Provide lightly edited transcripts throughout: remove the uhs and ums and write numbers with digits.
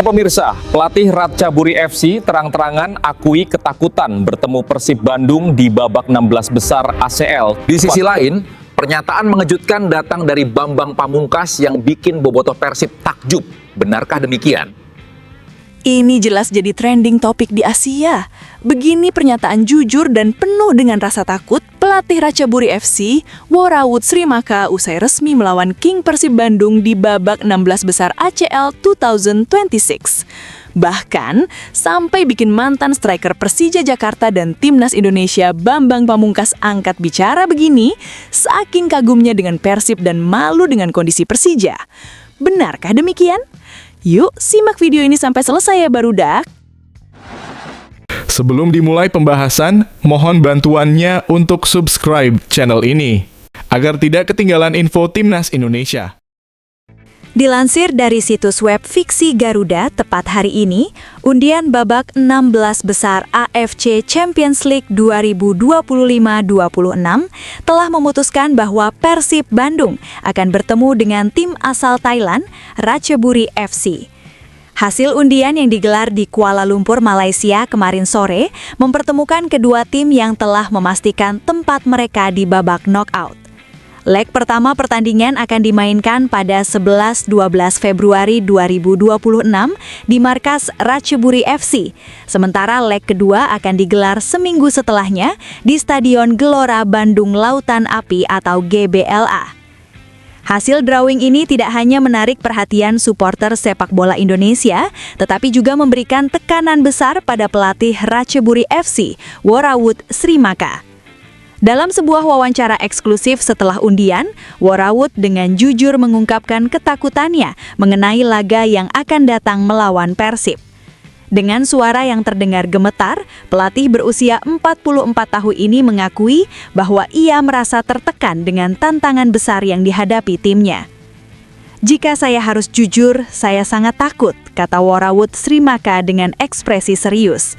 pemirsa, pelatih Ratchaburi FC terang-terangan akui ketakutan bertemu Persib Bandung di babak 16 besar ACL. Di sisi lain, pernyataan mengejutkan datang dari Bambang Pamungkas yang bikin bobotoh Persib takjub. Benarkah demikian? Ini jelas jadi trending topik di Asia. Begini pernyataan jujur dan penuh dengan rasa takut pelatih Ratchaburi FC, Worawut Srimaka usai resmi melawan King Persib Bandung di babak 16 besar ACL 2026. Bahkan, sampai bikin mantan striker Persija Jakarta dan Timnas Indonesia Bambang Pamungkas angkat bicara begini, saking kagumnya dengan Persib dan malu dengan kondisi Persija. Benarkah demikian? Yuk, simak video ini sampai selesai ya barudak. Sebelum dimulai pembahasan, mohon bantuannya untuk subscribe channel ini, agar tidak ketinggalan info Timnas Indonesia. Dilansir dari situs web Fiksi Garuda, tepat hari ini, undian babak 16 besar AFC Champions League 2025-26 telah memutuskan bahwa Persib Bandung akan bertemu dengan tim asal Thailand, Ratchaburi FC. Hasil undian yang digelar di Kuala Lumpur, Malaysia kemarin sore mempertemukan kedua tim yang telah memastikan tempat mereka di babak knockout. Leg pertama pertandingan akan dimainkan pada 11-12 Februari 2026 di markas Ratchaburi FC. Sementara leg kedua akan digelar seminggu setelahnya di Stadion Gelora Bandung Lautan Api atau GBLA. Hasil drawing ini tidak hanya menarik perhatian supporter sepak bola Indonesia, tetapi juga memberikan tekanan besar pada pelatih Ratchaburi FC, Worawut Srimaka. Dalam sebuah wawancara eksklusif setelah undian, Worawut dengan jujur mengungkapkan ketakutannya mengenai laga yang akan datang melawan Persib. Dengan suara yang terdengar gemetar, pelatih berusia 44 tahun ini mengakui bahwa ia merasa tertekan dengan tantangan besar yang dihadapi timnya. "Jika saya harus jujur, saya sangat takut," kata Worawut Srimaka dengan ekspresi serius.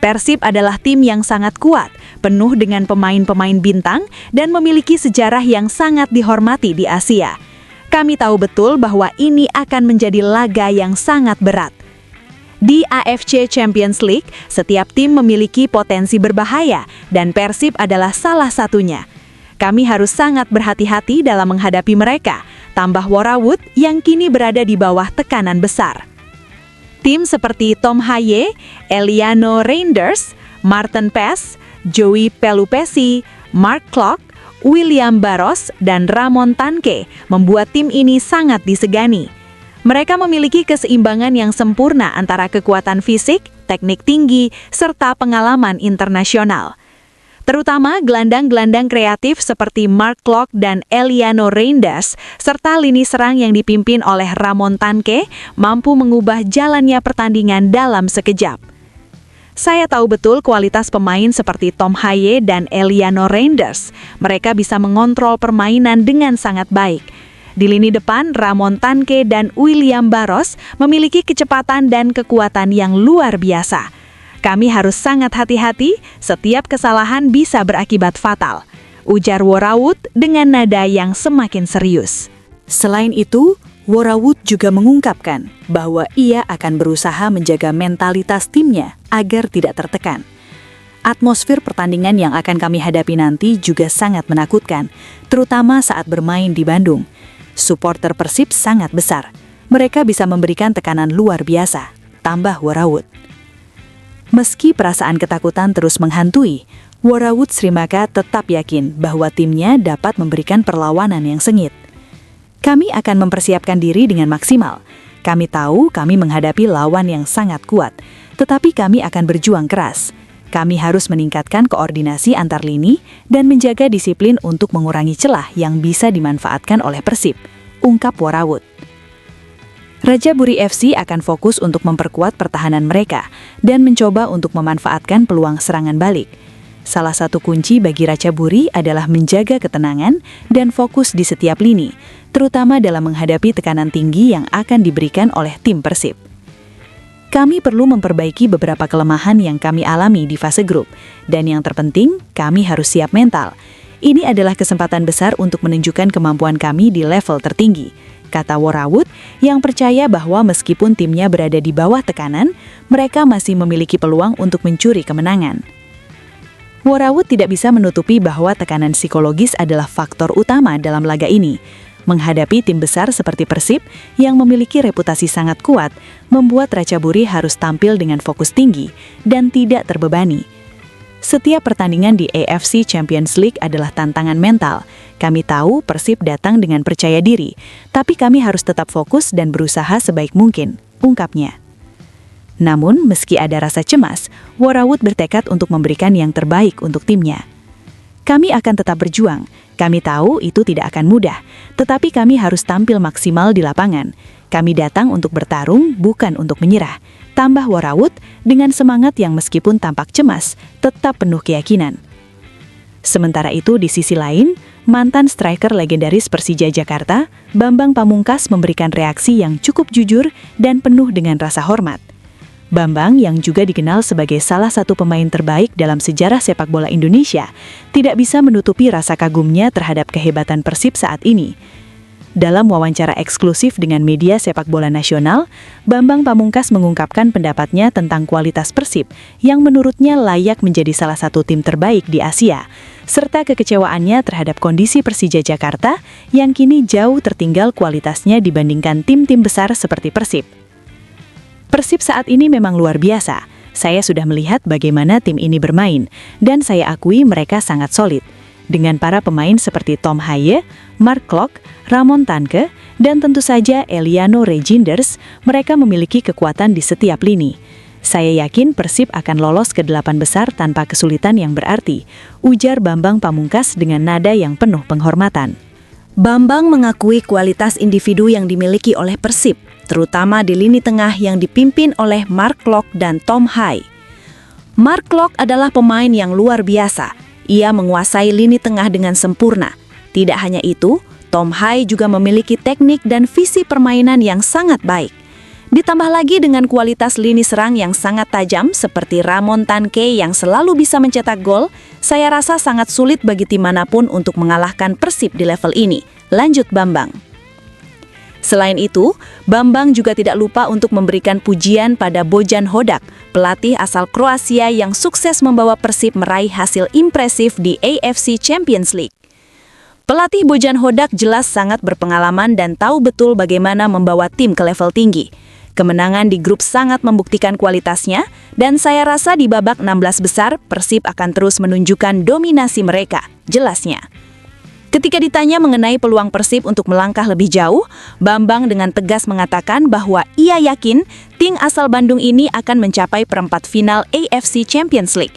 Persib adalah tim yang sangat kuat, penuh dengan pemain-pemain bintang dan memiliki sejarah yang sangat dihormati di Asia. Kami tahu betul bahwa ini akan menjadi laga yang sangat berat. Di AFC Champions League, setiap tim memiliki potensi berbahaya dan Persib adalah salah satunya. Kami harus sangat berhati-hati dalam menghadapi mereka, tambah Worawut yang kini berada di bawah tekanan besar. Tim seperti Tom Haye, Eliano Reinders, Martin Pes, Joey Pelupesi, Mark Klok, William Barros, dan Ramon Tanke membuat tim ini sangat disegani. Mereka memiliki keseimbangan yang sempurna antara kekuatan fisik, teknik tinggi, serta pengalaman internasional. Terutama gelandang-gelandang kreatif seperti Mark Klok dan Eliano Reinders, serta lini serang yang dipimpin oleh Ramon Tanke, mampu mengubah jalannya pertandingan dalam sekejap. Saya tahu betul kualitas pemain seperti Tom Haye dan Eliano Reinders. Mereka bisa mengontrol permainan dengan sangat baik. Di lini depan, Ramon Tanke dan William Barros memiliki kecepatan dan kekuatan yang luar biasa. Kami harus sangat hati-hati, setiap kesalahan bisa berakibat fatal, ujar Worawut dengan nada yang semakin serius. Selain itu, Worawut juga mengungkapkan bahwa ia akan berusaha menjaga mentalitas timnya agar tidak tertekan. Atmosfer pertandingan yang akan kami hadapi nanti juga sangat menakutkan, terutama saat bermain di Bandung. Supporter Persib sangat besar. Mereka bisa memberikan tekanan luar biasa, tambah Worawut. Meski perasaan ketakutan terus menghantui, Worawut Srimaka tetap yakin bahwa timnya dapat memberikan perlawanan yang sengit. Kami akan mempersiapkan diri dengan maksimal. Kami tahu kami menghadapi lawan yang sangat kuat, tetapi kami akan berjuang keras. Kami harus meningkatkan koordinasi antar lini dan menjaga disiplin untuk mengurangi celah yang bisa dimanfaatkan oleh Persib, ungkap Worawut. Ratchaburi FC akan fokus untuk memperkuat pertahanan mereka dan mencoba untuk memanfaatkan peluang serangan balik. Salah satu kunci bagi Ratchaburi adalah menjaga ketenangan dan fokus di setiap lini, terutama dalam menghadapi tekanan tinggi yang akan diberikan oleh tim Persib. Kami perlu memperbaiki beberapa kelemahan yang kami alami di fase grup, dan yang terpenting, kami harus siap mental. Ini adalah kesempatan besar untuk menunjukkan kemampuan kami di level tertinggi, kata Worawood yang percaya bahwa meskipun timnya berada di bawah tekanan, mereka masih memiliki peluang untuk mencuri kemenangan. Worawood tidak bisa menutupi bahwa tekanan psikologis adalah faktor utama dalam laga ini. Menghadapi tim besar seperti Persib yang memiliki reputasi sangat kuat, membuat Ratchaburi harus tampil dengan fokus tinggi dan tidak terbebani. Setiap pertandingan di AFC Champions League adalah tantangan mental. Kami tahu Persib datang dengan percaya diri, tapi kami harus tetap fokus dan berusaha sebaik mungkin, ungkapnya. Namun, meski ada rasa cemas, Worawood bertekad untuk memberikan yang terbaik untuk timnya. Kami akan tetap berjuang. Kami tahu itu tidak akan mudah, tetapi kami harus tampil maksimal di lapangan. Kami datang untuk bertarung, bukan untuk menyerah. Tambah Worawood dengan semangat yang meskipun tampak cemas, tetap penuh keyakinan. Sementara itu di sisi lain, mantan striker legendaris Persija Jakarta, Bambang Pamungkas memberikan reaksi yang cukup jujur dan penuh dengan rasa hormat. Bambang yang juga dikenal sebagai salah satu pemain terbaik dalam sejarah sepak bola Indonesia, tidak bisa menutupi rasa kagumnya terhadap kehebatan Persib saat ini. Dalam wawancara eksklusif dengan media sepak bola nasional, Bambang Pamungkas mengungkapkan pendapatnya tentang kualitas Persib yang menurutnya layak menjadi salah satu tim terbaik di Asia, serta kekecewaannya terhadap kondisi Persija Jakarta yang kini jauh tertinggal kualitasnya dibandingkan tim-tim besar seperti Persib. Persib saat ini memang luar biasa. Saya sudah melihat bagaimana tim ini bermain, dan saya akui mereka sangat solid. Dengan para pemain seperti Tom Haye, Mark Klok, Ramon Tanke, dan tentu saja Eliano Reginders, mereka memiliki kekuatan di setiap lini. Saya yakin Persib akan lolos ke 8 besar tanpa kesulitan yang berarti, ujar Bambang Pamungkas dengan nada yang penuh penghormatan. Bambang mengakui kualitas individu yang dimiliki oleh Persib, terutama di lini tengah yang dipimpin oleh Mark Klok dan Tom Haye. Mark Klok adalah pemain yang luar biasa. Ia menguasai lini tengah dengan sempurna. Tidak hanya itu, Tom Haye juga memiliki teknik dan visi permainan yang sangat baik. Ditambah lagi dengan kualitas lini serang yang sangat tajam seperti Ramon Tanke yang selalu bisa mencetak gol, saya rasa sangat sulit bagi tim manapun untuk mengalahkan Persib di level ini, lanjut Bambang. Selain itu, Bambang juga tidak lupa untuk memberikan pujian pada Bojan Hodak, pelatih asal Kroasia yang sukses membawa Persib meraih hasil impresif di AFC Champions League. Pelatih Bojan Hodak jelas sangat berpengalaman dan tahu betul bagaimana membawa tim ke level tinggi. Kemenangan di grup sangat membuktikan kualitasnya, dan saya rasa di babak 16 besar, Persib akan terus menunjukkan dominasi mereka, jelasnya. Ketika ditanya mengenai peluang Persib untuk melangkah lebih jauh, Bambang dengan tegas mengatakan bahwa ia yakin tim asal Bandung ini akan mencapai perempat final AFC Champions League.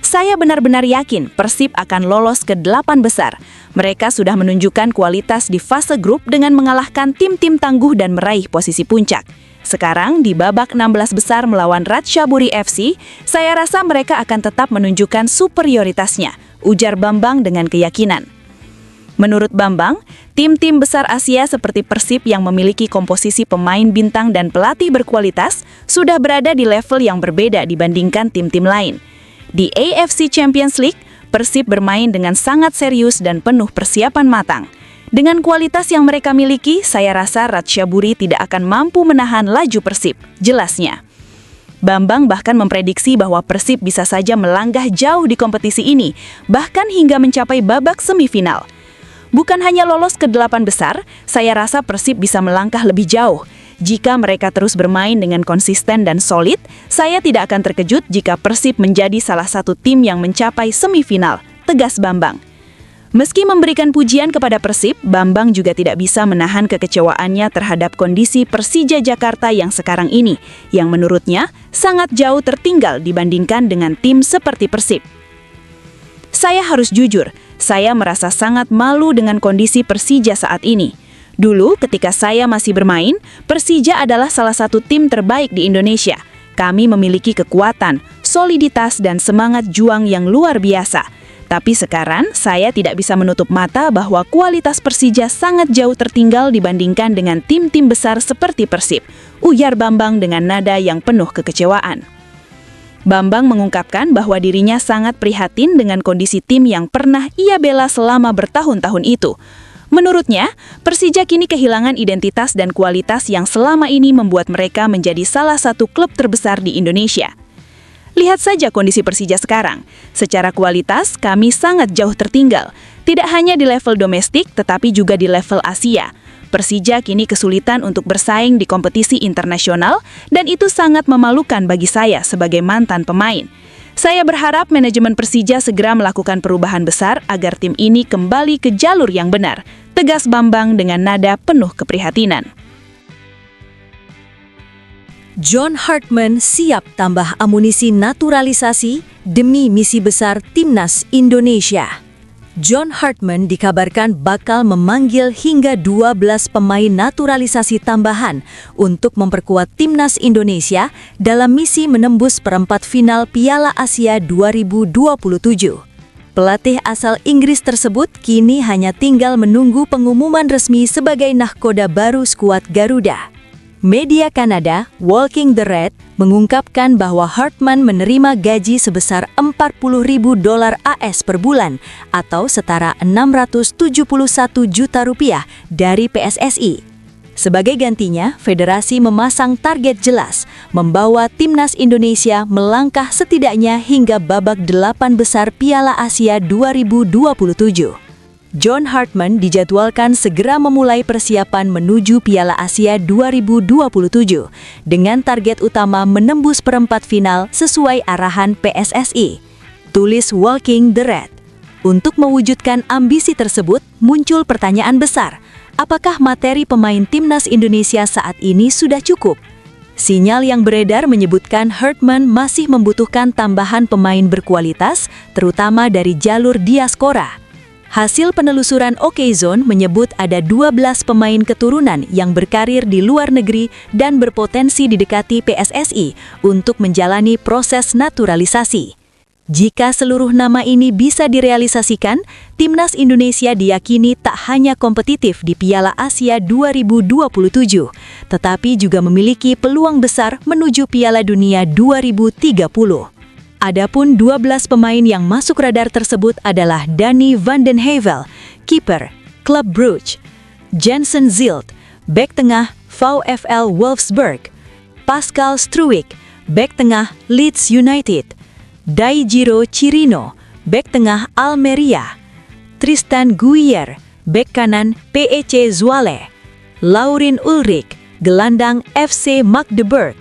Saya benar-benar yakin Persib akan lolos ke 8 besar. Mereka sudah menunjukkan kualitas di fase grup dengan mengalahkan tim-tim tangguh dan meraih posisi puncak. Sekarang di babak 16 besar melawan Ratchaburi FC, saya rasa mereka akan tetap menunjukkan superioritasnya, ujar Bambang dengan keyakinan. Menurut Bambang, tim-tim besar Asia seperti Persib yang memiliki komposisi pemain bintang dan pelatih berkualitas sudah berada di level yang berbeda dibandingkan tim-tim lain. Di AFC Champions League, Persib bermain dengan sangat serius dan penuh persiapan matang. Dengan kualitas yang mereka miliki, saya rasa Ratchaburi tidak akan mampu menahan laju Persib, jelasnya. Bambang bahkan memprediksi bahwa Persib bisa saja melangkah jauh di kompetisi ini, bahkan hingga mencapai babak semifinal. Bukan hanya lolos ke 8 besar, saya rasa Persib bisa melangkah lebih jauh. Jika mereka terus bermain dengan konsisten dan solid, saya tidak akan terkejut jika Persib menjadi salah satu tim yang mencapai semifinal, tegas Bambang. Meski memberikan pujian kepada Persib, Bambang juga tidak bisa menahan kekecewaannya terhadap kondisi Persija Jakarta yang sekarang ini, yang menurutnya sangat jauh tertinggal dibandingkan dengan tim seperti Persib. Saya harus jujur, saya merasa sangat malu dengan kondisi Persija saat ini. Dulu ketika saya masih bermain, Persija adalah salah satu tim terbaik di Indonesia. Kami memiliki kekuatan, soliditas dan semangat juang yang luar biasa. Tapi sekarang saya tidak bisa menutup mata bahwa kualitas Persija sangat jauh tertinggal dibandingkan dengan tim-tim besar seperti Persib, ujar Bambang dengan nada yang penuh kekecewaan. Bambang mengungkapkan bahwa dirinya sangat prihatin dengan kondisi tim yang pernah ia bela selama bertahun-tahun itu. Menurutnya, Persija kini kehilangan identitas dan kualitas yang selama ini membuat mereka menjadi salah satu klub terbesar di Indonesia. Lihat saja kondisi Persija sekarang. Secara kualitas, kami sangat jauh tertinggal. Tidak hanya di level domestik, tetapi juga di level Asia. Persija kini kesulitan untuk bersaing di kompetisi internasional, dan itu sangat memalukan bagi saya sebagai mantan pemain. Saya berharap manajemen Persija segera melakukan perubahan besar agar tim ini kembali ke jalur yang benar, tegas Bambang dengan nada penuh keprihatinan. John Hartman siap tambah amunisi naturalisasi demi misi besar Timnas Indonesia. John Hartman dikabarkan bakal memanggil hingga 12 pemain naturalisasi tambahan untuk memperkuat Timnas Indonesia dalam misi menembus perempat final Piala Asia 2027. Pelatih asal Inggris tersebut kini hanya tinggal menunggu pengumuman resmi sebagai nahkoda baru skuad Garuda. Media Kanada, Walking the Red, mengungkapkan bahwa Hartman menerima gaji sebesar $40.000 AS per bulan atau setara 671 juta rupiah dari PSSI. Sebagai gantinya, federasi memasang target jelas, membawa Timnas Indonesia melangkah setidaknya hingga babak 8 besar Piala Asia 2027. John Hartman dijadwalkan segera memulai persiapan menuju Piala Asia 2027 dengan target utama menembus perempat final sesuai arahan PSSI. Tulis Walking the Red. Untuk mewujudkan ambisi tersebut, muncul pertanyaan besar. Apakah materi pemain Timnas Indonesia saat ini sudah cukup? Sinyal yang beredar menyebutkan Hartman masih membutuhkan tambahan pemain berkualitas, terutama dari jalur diaspora. Hasil penelusuran OKZone menyebut ada 12 pemain keturunan yang berkarir di luar negeri dan berpotensi didekati PSSI untuk menjalani proses naturalisasi. Jika seluruh nama ini bisa direalisasikan, Timnas Indonesia diyakini tak hanya kompetitif di Piala Asia 2027, tetapi juga memiliki peluang besar menuju Piala Dunia 2030. Adapun 12 pemain yang masuk radar tersebut adalah Danny van den Heuvel, kiper, Club Brugge; Jensen Zilt, bek tengah, VfL Wolfsburg; Pascal Struijk, bek tengah, Leeds United; Daijiro Chirino, bek tengah, Almeria; Tristan Guier, bek kanan, PEC Zwolle; Laurin Ulrich, gelandang, FC Magdeburg;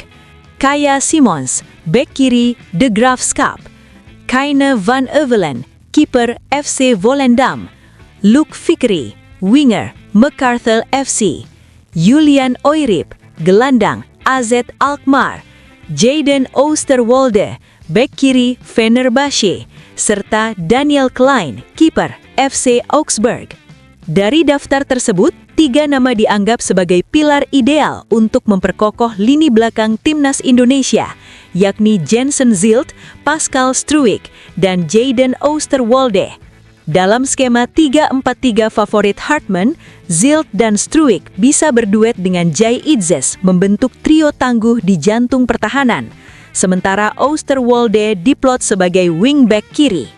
Kaya Simons, bek kiri, De Graafschap; Kaine van Evelen, kiper, FC Volendam; Luc Fikri, winger, MacArthur FC; Julian Oirip, gelandang, AZ Alkmaar; Jayden Oosterwolde, bek kiri, Fenerbahce; serta Daniel Klein, kiper, FC Augsburg. Dari daftar tersebut, 3 nama dianggap sebagai pilar ideal untuk memperkokoh lini belakang Timnas Indonesia, yakni Jensen Zilt, Pascal Struijk, dan Jayden Oosterwolde. Dalam skema 3-4-3 favorit Hartman, Zilt dan Struijk bisa berduet dengan Jai Itzes membentuk trio tangguh di jantung pertahanan, sementara Oosterwolde diplot sebagai wingback kiri.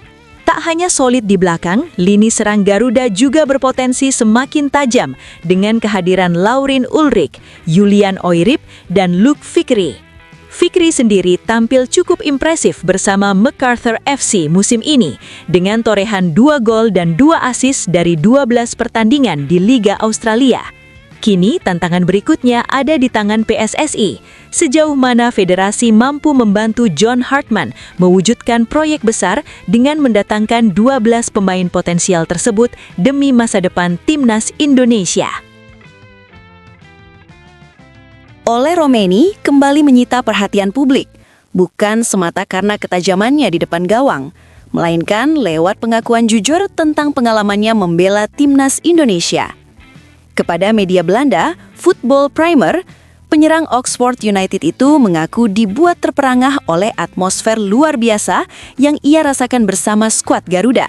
Tak hanya solid di belakang, lini serang Garuda juga berpotensi semakin tajam dengan kehadiran Laurin Ulrich, Julian Oirip, dan Luc Fikri. Fikri sendiri tampil cukup impresif bersama MacArthur FC musim ini dengan torehan 2 gol dan 2 assist dari 12 pertandingan di Liga Australia. Kini tantangan berikutnya ada di tangan PSSI. Sejauh mana federasi mampu membantu John Hartman mewujudkan proyek besar dengan mendatangkan 12 pemain potensial tersebut demi masa depan Timnas Indonesia. Ole Romeni kembali menyita perhatian publik, bukan semata karena ketajamannya di depan gawang, melainkan lewat pengakuan jujur tentang pengalamannya membela Timnas Indonesia. Kepada media Belanda, Football Primer, penyerang Oxford United itu mengaku dibuat terperangah oleh atmosfer luar biasa yang ia rasakan bersama skuad Garuda.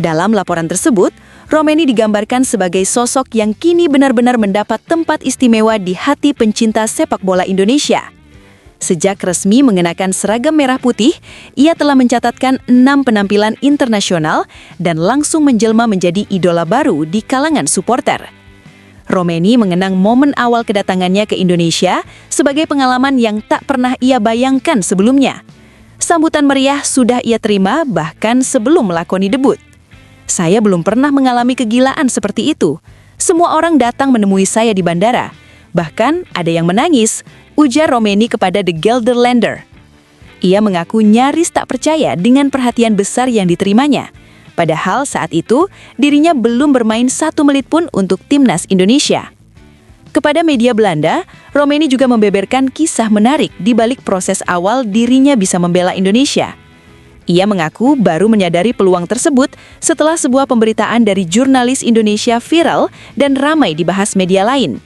Dalam laporan tersebut, Romeni digambarkan sebagai sosok yang kini benar-benar mendapat tempat istimewa di hati pencinta sepak bola Indonesia. Sejak resmi mengenakan seragam merah putih, ia telah mencatatkan 6 penampilan internasional dan langsung menjelma menjadi idola baru di kalangan supporter. Romeni mengenang momen awal kedatangannya ke Indonesia sebagai pengalaman yang tak pernah ia bayangkan sebelumnya. Sambutan meriah sudah ia terima bahkan sebelum melakoni debut. Saya belum pernah mengalami kegilaan seperti itu. Semua orang datang menemui saya di bandara. Bahkan ada yang menangis, ujar Romeni kepada The Gelderlander. Ia mengaku nyaris tak percaya dengan perhatian besar yang diterimanya. Padahal saat itu, dirinya belum bermain 1 menit pun untuk timnas Indonesia. Kepada media Belanda, Romeni juga membeberkan kisah menarik di balik proses awal dirinya bisa membela Indonesia. Ia mengaku baru menyadari peluang tersebut setelah sebuah pemberitaan dari jurnalis Indonesia viral dan ramai dibahas media lain.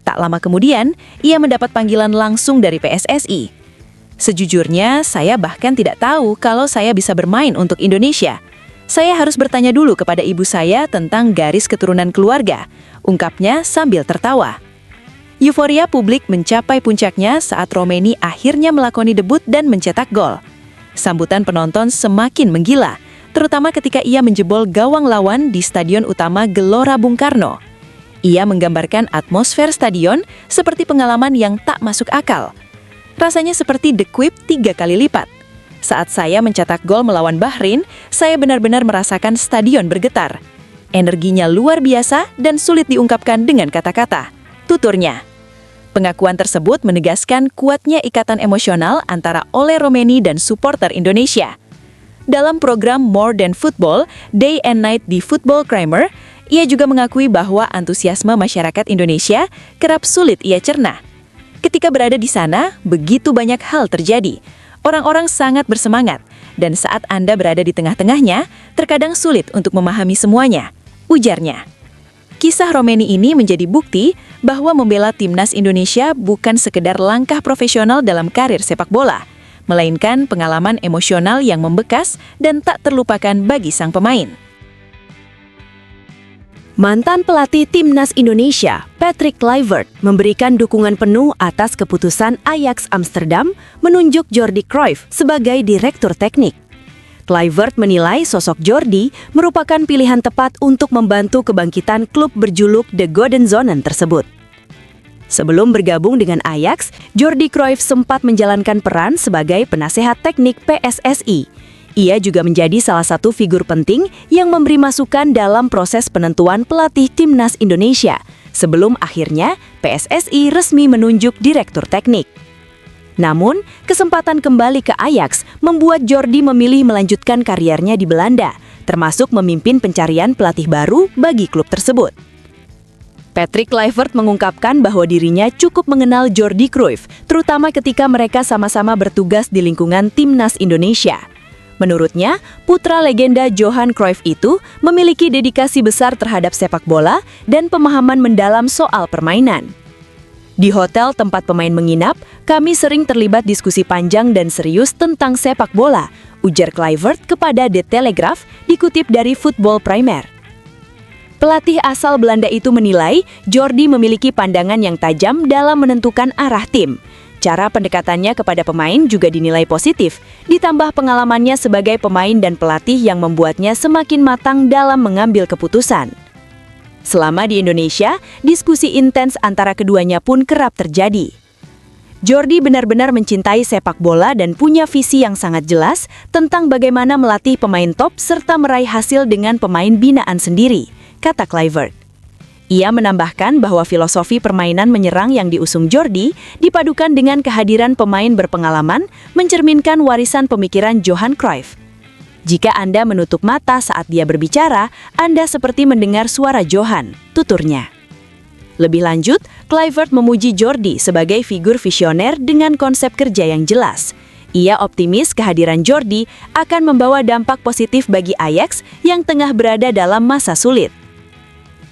Tak lama kemudian, ia mendapat panggilan langsung dari PSSI. Sejujurnya, saya bahkan tidak tahu kalau saya bisa bermain untuk Indonesia. Saya harus bertanya dulu kepada ibu saya tentang garis keturunan keluarga, ungkapnya sambil tertawa. Euforia publik mencapai puncaknya saat Romeni akhirnya melakoni debut dan mencetak gol. Sambutan penonton semakin menggila, terutama ketika ia menjebol gawang lawan di Stadion Utama Gelora Bung Karno. Ia menggambarkan atmosfer stadion seperti pengalaman yang tak masuk akal. Rasanya seperti The Quip 3 kali lipat. Saat saya mencetak gol melawan Bahrain, saya benar-benar merasakan stadion bergetar. Energinya luar biasa dan sulit diungkapkan dengan kata-kata, tuturnya. Pengakuan tersebut menegaskan kuatnya ikatan emosional antara Ole Romeni dan supporter Indonesia. Dalam program More Than Football, Day and Night di Football Crimer, ia juga mengakui bahwa antusiasme masyarakat Indonesia kerap sulit ia cerna. Ketika berada di sana, begitu banyak hal terjadi. Orang-orang sangat bersemangat, dan saat Anda berada di tengah-tengahnya, terkadang sulit untuk memahami semuanya, ujarnya. Kisah Romeni ini menjadi bukti bahwa membela timnas Indonesia bukan sekedar langkah profesional dalam karir sepak bola, melainkan pengalaman emosional yang membekas dan tak terlupakan bagi sang pemain. Mantan pelatih timnas Indonesia, Patrick Kluivert, memberikan dukungan penuh atas keputusan Ajax Amsterdam menunjuk Jordi Cruyff sebagai direktur teknik. Kluivert menilai sosok Jordi merupakan pilihan tepat untuk membantu kebangkitan klub berjuluk The Golden Zonen tersebut. Sebelum bergabung dengan Ajax, Jordi Cruyff sempat menjalankan peran sebagai penasehat teknik PSSI. Ia juga menjadi salah satu figur penting yang memberi masukan dalam proses penentuan pelatih timnas Indonesia, sebelum akhirnya PSSI resmi menunjuk direktur teknik. Namun, kesempatan kembali ke Ajax membuat Jordi memilih melanjutkan kariernya di Belanda, termasuk memimpin pencarian pelatih baru bagi klub tersebut. Patrick Kluivert mengungkapkan bahwa dirinya cukup mengenal Jordi Cruyff, terutama ketika mereka sama-sama bertugas di lingkungan timnas Indonesia. Menurutnya, putra legenda Johan Cruyff itu memiliki dedikasi besar terhadap sepak bola dan pemahaman mendalam soal permainan. Di hotel tempat pemain menginap, kami sering terlibat diskusi panjang dan serius tentang sepak bola, ujar Kluivert kepada The Telegraph dikutip dari Football Primer. Pelatih asal Belanda itu menilai Jordi memiliki pandangan yang tajam dalam menentukan arah tim. Cara pendekatannya kepada pemain juga dinilai positif, ditambah pengalamannya sebagai pemain dan pelatih yang membuatnya semakin matang dalam mengambil keputusan. Selama di Indonesia, diskusi intens antara keduanya pun kerap terjadi. Jordi benar-benar mencintai sepak bola dan punya visi yang sangat jelas tentang bagaimana melatih pemain top serta meraih hasil dengan pemain binaan sendiri, kata Kluivert. Ia menambahkan bahwa filosofi permainan menyerang yang diusung Jordi dipadukan dengan kehadiran pemain berpengalaman mencerminkan warisan pemikiran Johan Cruyff. Jika Anda menutup mata saat dia berbicara, Anda seperti mendengar suara Johan, tuturnya. Lebih lanjut, Kluivert memuji Jordi sebagai figur visioner dengan konsep kerja yang jelas. Ia optimis kehadiran Jordi akan membawa dampak positif bagi Ajax yang tengah berada dalam masa sulit.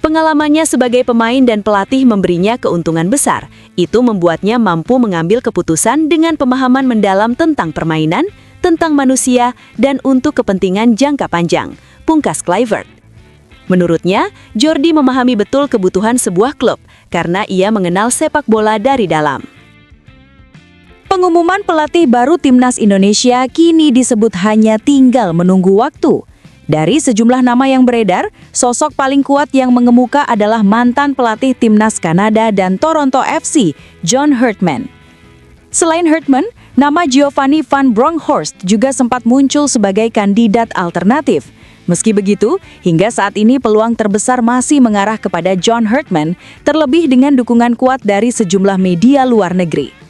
Pengalamannya sebagai pemain dan pelatih memberinya keuntungan besar. Itu membuatnya mampu mengambil keputusan dengan pemahaman mendalam tentang permainan, tentang manusia, dan untuk kepentingan jangka panjang, pungkas Kluivert. Menurutnya, Jordi memahami betul kebutuhan sebuah klub karena ia mengenal sepak bola dari dalam. Pengumuman pelatih baru Timnas Indonesia kini disebut hanya tinggal menunggu waktu. Dari sejumlah nama yang beredar, sosok paling kuat yang mengemuka adalah mantan pelatih Timnas Kanada dan Toronto FC, John Herdman. Selain Herdman, nama Giovanni van Bronckhorst juga sempat muncul sebagai kandidat alternatif. Meski begitu, hingga saat ini peluang terbesar masih mengarah kepada John Herdman, terlebih dengan dukungan kuat dari sejumlah media luar negeri.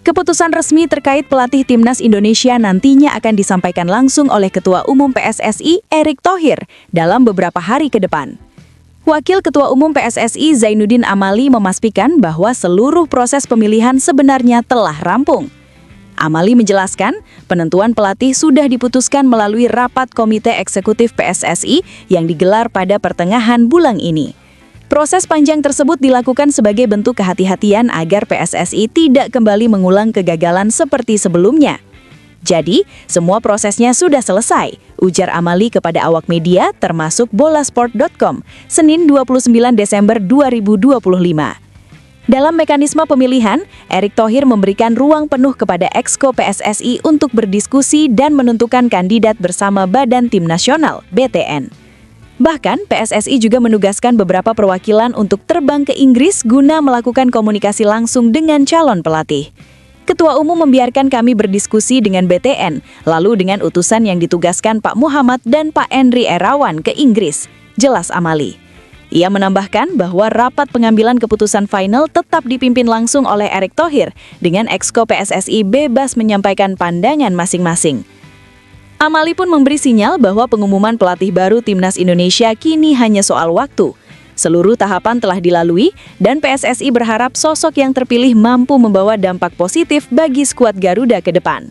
Keputusan resmi terkait pelatih Timnas Indonesia nantinya akan disampaikan langsung oleh Ketua Umum PSSI, Erick Thohir, dalam beberapa hari ke depan. Wakil Ketua Umum PSSI Zainuddin Amali memastikan bahwa seluruh proses pemilihan sebenarnya telah rampung. Amali menjelaskan, penentuan pelatih sudah diputuskan melalui rapat Komite Eksekutif PSSI yang digelar pada pertengahan bulan ini. Proses panjang tersebut dilakukan sebagai bentuk kehati-hatian agar PSSI tidak kembali mengulang kegagalan seperti sebelumnya. Jadi, semua prosesnya sudah selesai, ujar Amali kepada awak media termasuk bolasport.com, Senin 29 Desember 2025. Dalam mekanisme pemilihan, Erick Thohir memberikan ruang penuh kepada Exco PSSI untuk berdiskusi dan menentukan kandidat bersama Badan Tim Nasional, BTN. Bahkan, PSSI juga menugaskan beberapa perwakilan untuk terbang ke Inggris guna melakukan komunikasi langsung dengan calon pelatih. Ketua Umum membiarkan kami berdiskusi dengan BTN, lalu dengan utusan yang ditugaskan Pak Muhammad dan Pak Henry Erawan ke Inggris, jelas Amali. Ia menambahkan bahwa rapat pengambilan keputusan final tetap dipimpin langsung oleh Erick Thohir, dengan Exco PSSI bebas menyampaikan pandangan masing-masing. Amali pun memberi sinyal bahwa pengumuman pelatih baru Timnas Indonesia kini hanya soal waktu. Seluruh tahapan telah dilalui dan PSSI berharap sosok yang terpilih mampu membawa dampak positif bagi skuad Garuda ke depan.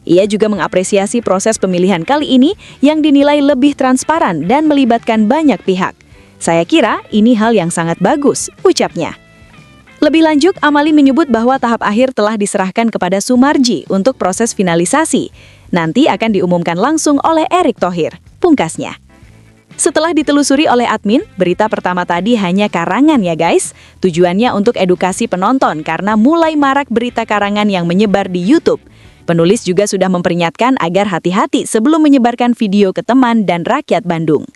Ia juga mengapresiasi proses pemilihan kali ini yang dinilai lebih transparan dan melibatkan banyak pihak. Saya kira ini hal yang sangat bagus, ucapnya. Lebih lanjut, Amali menyebut bahwa tahap akhir telah diserahkan kepada Sumarji untuk proses finalisasi. Nanti akan diumumkan langsung oleh Erick Thohir, pungkasnya. Setelah ditelusuri oleh admin, berita pertama tadi hanya karangan ya guys. Tujuannya untuk edukasi penonton karena mulai marak berita karangan yang menyebar di YouTube. Penulis juga sudah memperingatkan agar hati-hati sebelum menyebarkan video ke teman dan rakyat Bandung.